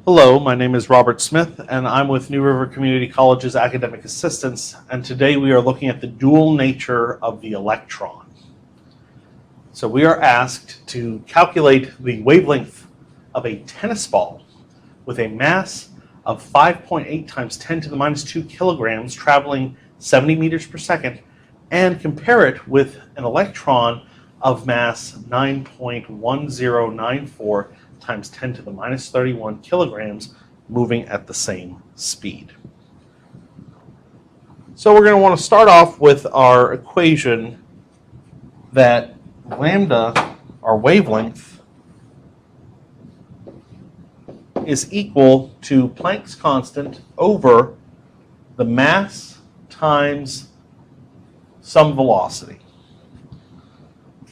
Hello, my name is Robert Smith, and I'm with New River Community College's Academic Assistants, and today we are looking at the dual nature of the electron. So we are asked to calculate the wavelength of a tennis ball with a mass of 5.8 times 10 to the minus 2 kilograms traveling 70 meters per second, and compare it with an electron of mass 9.1094 times 10 to the minus 31 kilograms moving at the same speed. So we're going to want to start off with our equation that lambda, our wavelength, is equal to Planck's constant over the mass times some velocity.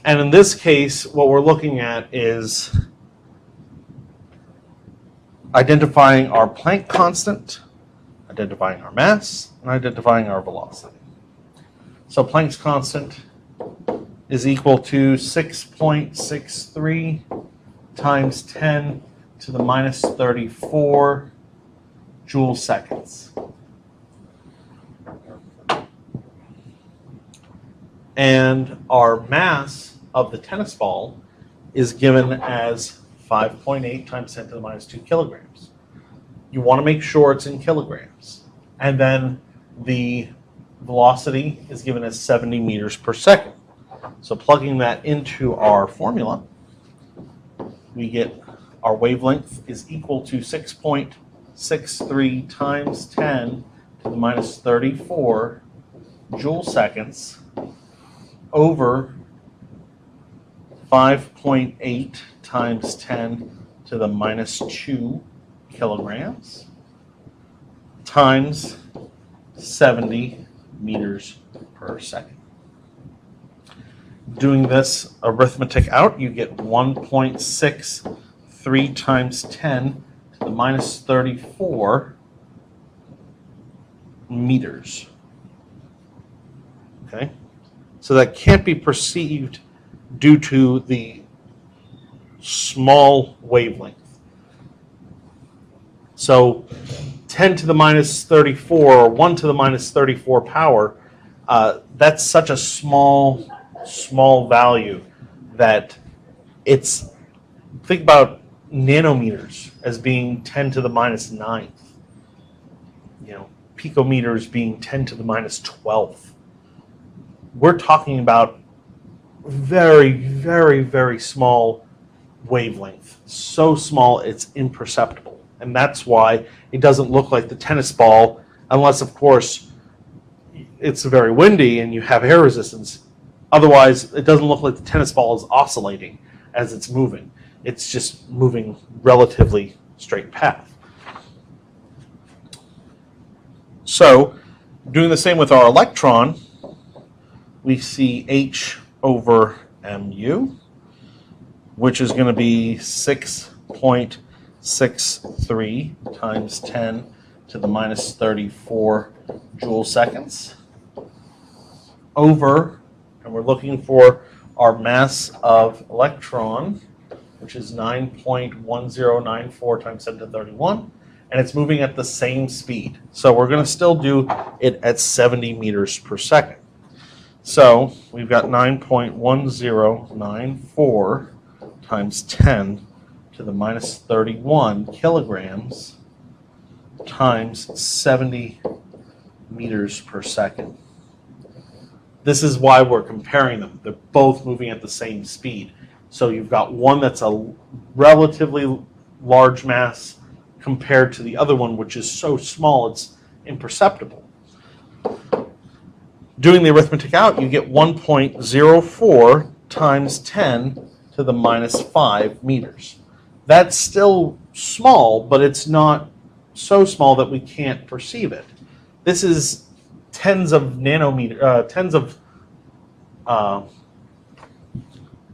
And in this case, what we're looking at is identifying our Planck constant, identifying our mass, and identifying our velocity. So Planck's constant is equal to 6.63 times 10 to the minus 34 joule seconds. And our mass of the tennis ball is given as 5.8 times 10 to the minus 2 kilograms. You want to make sure it's in kilograms. And then the velocity is given as 70 meters per second. So plugging that into our formula, we get our wavelength is equal to 6.63 times 10 to the minus 34 joule seconds over 5.8 times 10 to the minus 2 kilograms times 70 meters per second. Doing this arithmetic out, you get 1.63 times 10 to the minus 34 meters. Okay? So that can't be perceived due to the small wavelength. So 10 to the minus 34 or 1 to the minus 34 power, that's such a small value that it's, think about nanometers as being 10 to the minus 9th. Picometers being 10 to the minus 12th. We're talking about very, very, very small wavelength. So small it's imperceptible. And that's why it doesn't look like the tennis ball, unless, of course, it's very windy and you have air resistance. Otherwise, it doesn't look like the tennis ball is oscillating as it's moving. It's just moving relatively straight path. So, doing the same with our electron, we see H over mu, which is going to be 6.63 times 10 to the minus 34 joule seconds over, and we're looking for our mass of electron, which is 9.1094 times 10 to the 31, and it's moving at the same speed. So we're going to still do it at 70 meters per second. So we've got 9.1094 times 10 to the minus 31 kilograms times 70 meters per second. This is why we're comparing them. They're both moving at the same speed. So you've got one that's a relatively large mass compared to the other one, which is so small it's imperceptible. Doing the arithmetic out, you get 1.04 times 10 to the minus 5 meters. That's still small, but it's not so small that we can't perceive it. This is tens of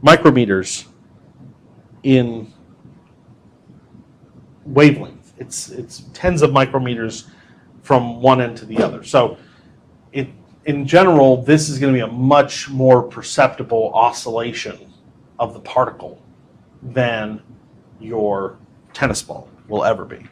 micrometers in wavelength. It's tens of micrometers from one end to the other. So in general, this is going to be a much more perceptible oscillation of the particle than your tennis ball. will ever be.